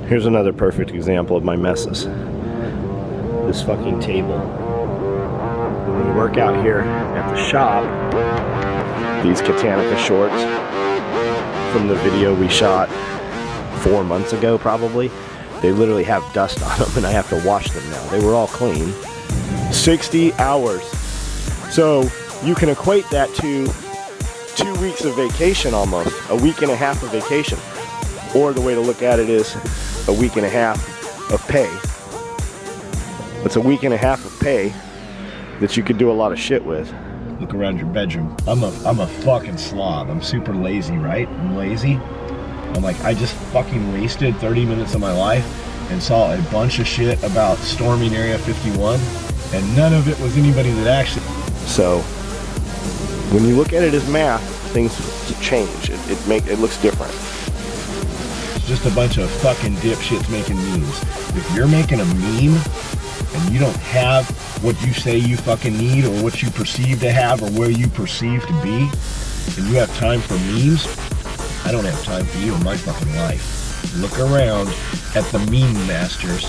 Here's another perfect example of my messes. This fucking table. When we work out here at the shop, these Katanica shorts from the video we shot 4 months ago probably, they literally have dust on them and I have to wash them now. They were all clean. 60 hours. So you can equate that to 2 weeks of vacation almost, a week and a half of vacation. Or the way to look at it is a week and a half of pay. It's a week and a half of pay that you could do a lot of shit with. Look around your bedroom. I'm a fucking slob. I'm super lazy, right? I'm lazy. I'm like, I just fucking wasted 30 minutes of my life and saw a bunch of shit about storming Area 51, and none of it was anybody that actually... So, when you look at it as math, things change. It looks different. It's just a bunch of fucking dipshits making memes. If you're making a meme, and you don't have what you say you fucking need, or what you perceive to have, or where you perceive to be, and you have time for memes, I don't have time for you in my fucking life. Look around at the meme masters.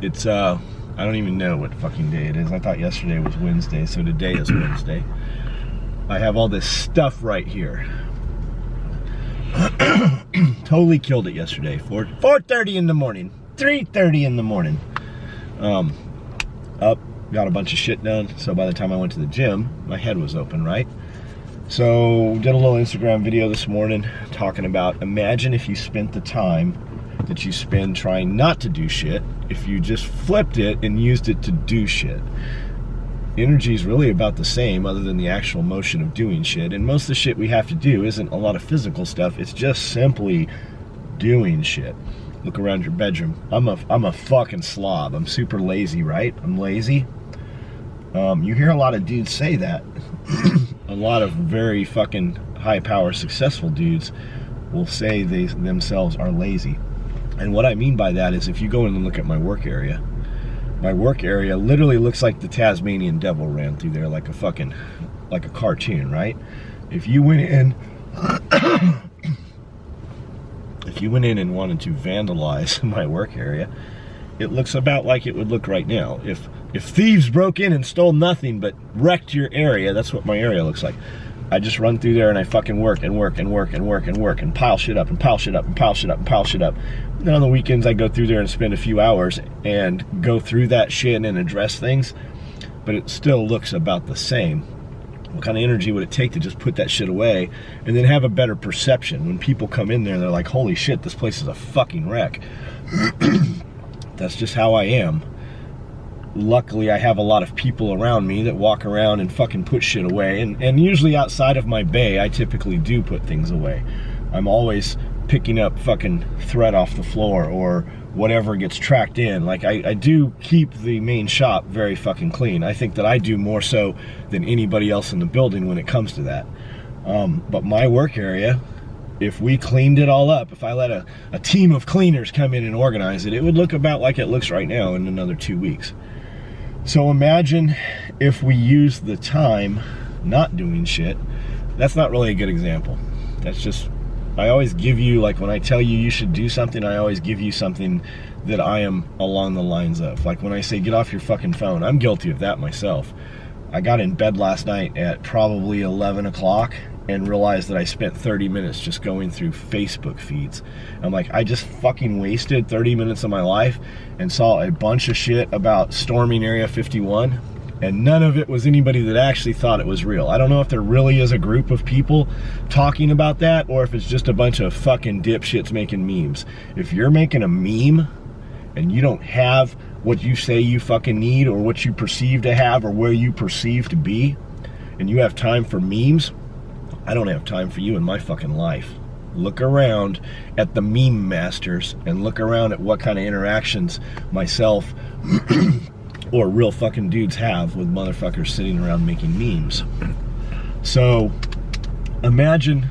It's, I don't even know what fucking day it is. I thought yesterday was Wednesday, so today is Wednesday. I have all this stuff right here. Totally killed it yesterday. 4:30 in the morning. 3:30 in the morning. Up, got a bunch of shit done. So by the time I went to the gym, my head was open, right? So did a little Instagram video this morning talking about, imagine if you spent the time that you spend trying not to do shit, if you just flipped it and used it to do shit. Energy is really about the same, other than the actual motion of doing shit. And most of the shit we have to do isn't a lot of physical stuff. It's just simply doing shit. Look around your bedroom. I'm a fucking slob. I'm super lazy, right? I'm lazy. You hear a lot of dudes say that. A lot of very fucking high power successful dudes will say they themselves are lazy. And what I mean by that is, if you go in and look at my work area literally looks like the Tasmanian devil ran through there, like a cartoon, right? If you went in and wanted to vandalize my work area, it looks about like it would look right now. If thieves broke in and stole nothing but wrecked your area, that's what my area looks like. I just run through there and I fucking work and work and work and work and work and pile shit up and pile shit up and pile shit up and pile shit up. Then on the weekends I go through there and spend a few hours and go through that shit and address things, but it still looks about the same. What kind of energy would it take to just put that shit away and then have a better perception? When people come in there, they're like, holy shit, this place is a fucking wreck. That's just how I am. Luckily, I have a lot of people around me that walk around and fucking put shit away. And usually outside of my bay, I typically do put things away. I'm always picking up fucking thread off the floor or whatever gets tracked in. Like, I do keep the main shop very fucking clean. I think that I do more so than anybody else in the building when it comes to that. But my work area, if we cleaned it all up, if I let a team of cleaners come in and organize it, it would look about like it looks right now in another 2 weeks. So imagine if we use the time not doing shit. That's not really a good example. That's just, I always give you, like when I tell you you should do something, I always give you something that I am along the lines of. Like when I say get off your fucking phone, I'm guilty of that myself. I got in bed last night at probably 11 o'clock and realized that I spent 30 minutes just going through Facebook feeds. I'm like, I just fucking wasted 30 minutes of my life and saw a bunch of shit about storming Area 51, and none of it was anybody that actually thought it was real. I don't know if there really is a group of people talking about that, or if it's just a bunch of fucking dipshits making memes. If you're making a meme and you don't have what you say you fucking need, or what you perceive to have, or where you perceive to be, and you have time for memes, I don't have time for you in my fucking life. Look around at the meme masters and look around at what kind of interactions myself or real fucking dudes have with motherfuckers sitting around making memes. So imagine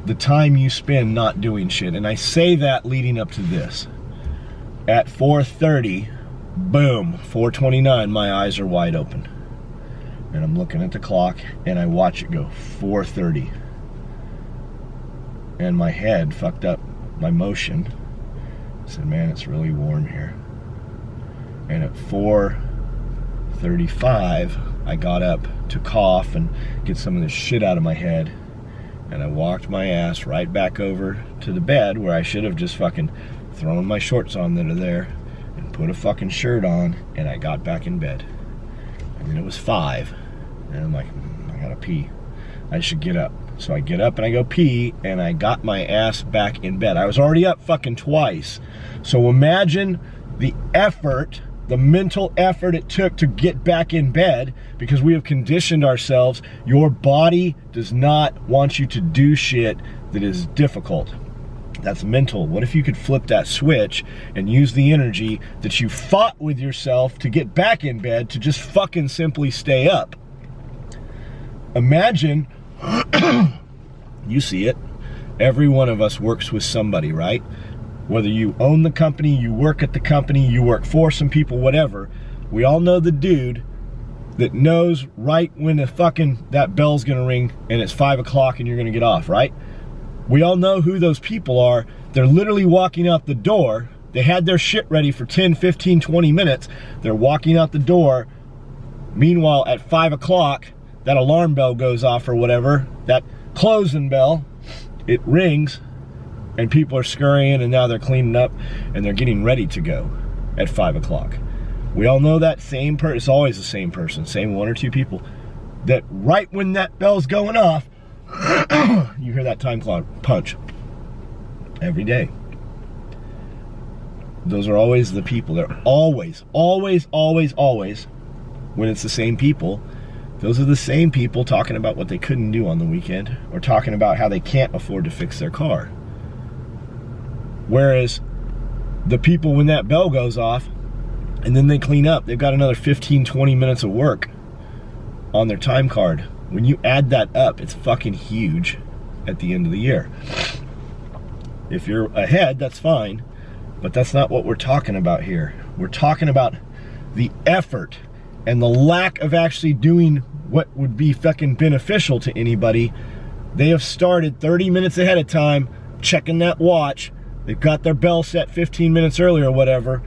the time you spend not doing shit. And I say that leading up to this. At 4:30, boom, 4:29, my eyes are wide open. And I'm looking at the clock and I watch it go 4:30. and my head fucked up my motion. I said, man, it's really warm here. And at 4:35, I got up to cough and get some of this shit out of my head. And I walked my ass right back over to the bed where I should have just fucking thrown my shorts on that are there and put a fucking shirt on, and I got back in bed. And then it was 5, and I'm like, I gotta pee. I should get up. So I get up and I go pee, and I got my ass back in bed. I was already up fucking twice. So imagine the effort, the mental effort it took to get back in bed, because we have conditioned ourselves. Your body does not want you to do shit that is difficult. That's mental. What if you could flip that switch and use the energy that you fought with yourself to get back in bed to just fucking simply stay up? Imagine, you see it, every one of us works with somebody, right? Whether you own the company, you work at the company, you work for some people, whatever, we all know the dude that knows right when the fucking, that bell's gonna ring and it's 5 o'clock and you're gonna get off, right? We all know who those people are. They're literally walking out the door. They had their shit ready for 10, 15, 20 minutes. They're walking out the door. Meanwhile, at 5 o'clock, that alarm bell goes off or whatever, that closing bell, it rings, and people are scurrying, and now they're cleaning up and they're getting ready to go at 5 o'clock. We all know that same person. It's always the same person, same 1 or 2 people, that right when that bell's going off, you hear that time clock punch every day. Those are always the people. They're always, always, always, always, when it's the same people, those are the same people talking about what they couldn't do on the weekend, or talking about how they can't afford to fix their car. Whereas the people, when that bell goes off and then they clean up, they've got another 15, 20 minutes of work on their time card. When you add that up, it's fucking huge at the end of the year. If you're ahead, that's fine, but that's not what we're talking about here. We're talking about the effort and the lack of actually doing what would be fucking beneficial to anybody. They have started 30 minutes ahead of time, checking that watch. They've got their bell set 15 minutes earlier or whatever.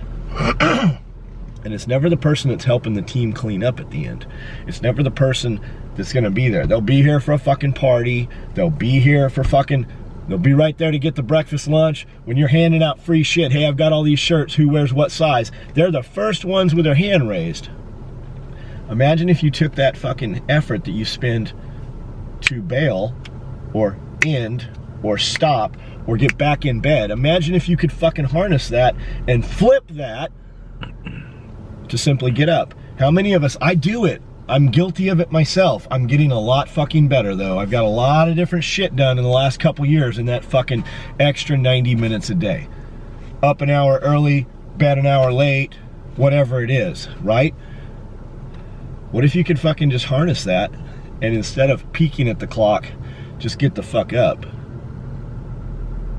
And it's never the person that's helping the team clean up at the end. It's never the person that's gonna be there. They'll be here for a fucking party. They'll be here for fucking, they'll be right there to get the breakfast lunch. When you're handing out free shit, hey, I've got all these shirts, who wears what size? They're the first ones with their hand raised. Imagine if you took that fucking effort that you spend to bail, or end, or stop, or get back in bed. Imagine if you could fucking harness that and flip that to simply get up. How many of us, I do it. I'm guilty of it myself. I'm getting a lot fucking better though. I've got a lot of different shit done in the last couple years in that fucking extra 90 minutes a day. Up an hour early, bed an hour late, whatever it is, right? What if you could fucking just harness that, and instead of peeking at the clock, just get the fuck up?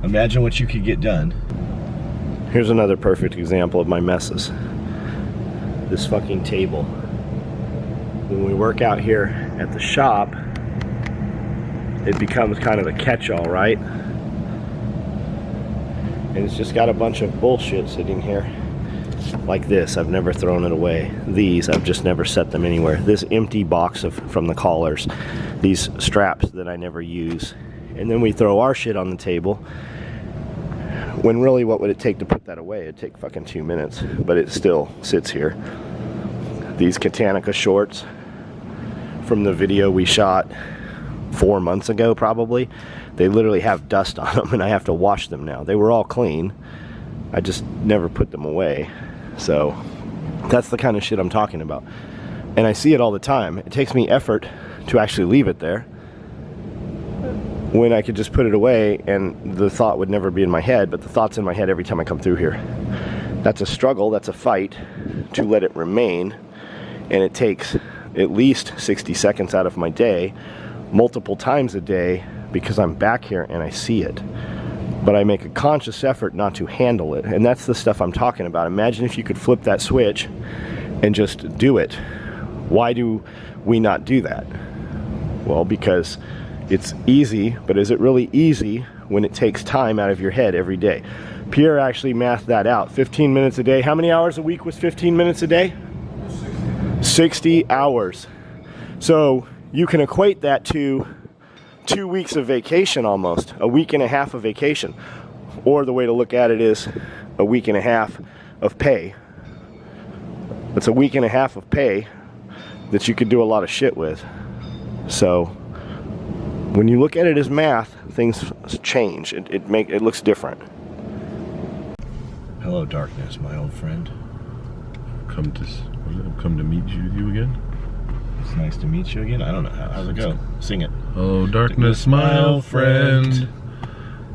Imagine what you could get done. Here's another perfect example of my messes. This fucking table. When we work out here at the shop, it becomes kind of a catch-all, right? And it's just got a bunch of bullshit sitting here. Like this, I've never thrown it away. These, I've just never set them anywhere. This empty box from the collars. These straps that I never use. And then we throw our shit on the table, when really what would it take to put that away? It'd take fucking 2 minutes, but it still sits here. These Katanica shorts from the video we shot 4 months ago probably, they literally have dust on them and I have to wash them now. They were all clean, I just never put them away. So that's the kind of shit I'm talking about. And I see it all the time. It takes me effort to actually leave it there, when I could just put it away and the thought would never be in my head, but the thought's in my head every time I come through here. That's a struggle, that's a fight to let it remain, and it takes at least 60 seconds out of my day, multiple times a day, because I'm back here and I see it. But I make a conscious effort not to handle it, and that's the stuff I'm talking about. Imagine if you could flip that switch and just do it. Why do we not do that? Well, because It's easy, but is it really easy when it takes time out of your head every day? Pierre actually mathed that out. 15 minutes a day. How many hours a week was 15 minutes a day? 60 hours. So you can equate that to 2 weeks of vacation almost, a week and a half of vacation. Or the way to look at it is a week and a half of pay. It's a week and a half of pay that you could do a lot of shit with. So when you look at it as math, things change. It looks different. Hello, darkness, my old friend. Come to meet you again. It's nice to meet you again. I don't know. How's it go? Sing it. Hello, darkness, my old friend.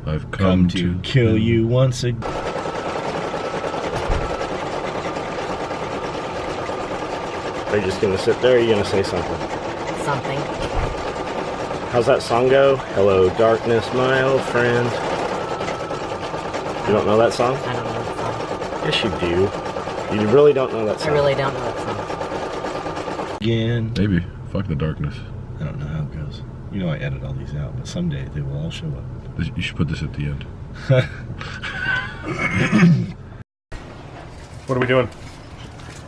I've come to kill you once again. Are you just gonna sit there or are you gonna say something? Something. How's that song go? Hello, darkness, my old friend. You don't know that song? I don't know that song. Yes, you do. You really don't know that song. I really don't know that song. Again. Maybe. Fuck the darkness. I don't know how it goes. You know I edit all these out, but someday they will all show up. You should put this at the end. What are we doing?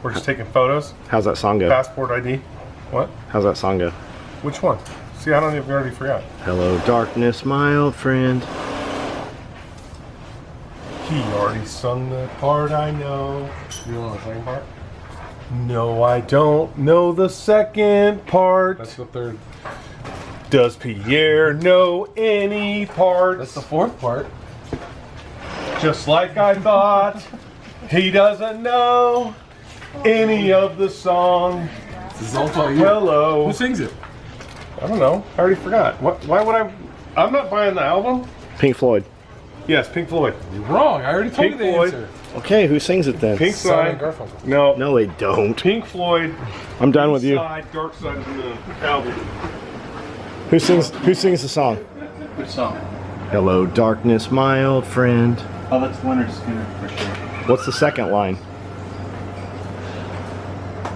We're just taking photos? How's that song go? Passport ID? What? How's that song go? Which one? See, I don't even already forgot. Hello, darkness, my old friend. He already sung the part I know. You know the second part? No, I don't know the second part. That's the third. Does Pierre know any parts? That's the fourth part. Just like I thought, he doesn't know any of the song. This is all about you. Hello. Who sings it? I don't know. I already forgot. Why would I? I'm not buying the album. Pink Floyd. Yes, Pink Floyd. You're wrong. I already told Pink you the Floyd. answer. Okay, who sings it then? Pink Simon Side. Garfunkel. No. No, they don't. Pink Floyd. I'm done with you. Side, Dark Side of the Moon album. Who sings the song? Which song? Hello, darkness, my old friend. Oh, that's Leonard Skinner for sure. What's the second line?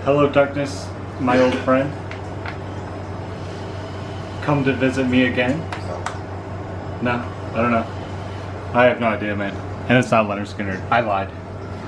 Hello, darkness, my old friend. Come to visit me again? No, I don't know. I have no idea, man. And it's not Leonard Skinner. I lied.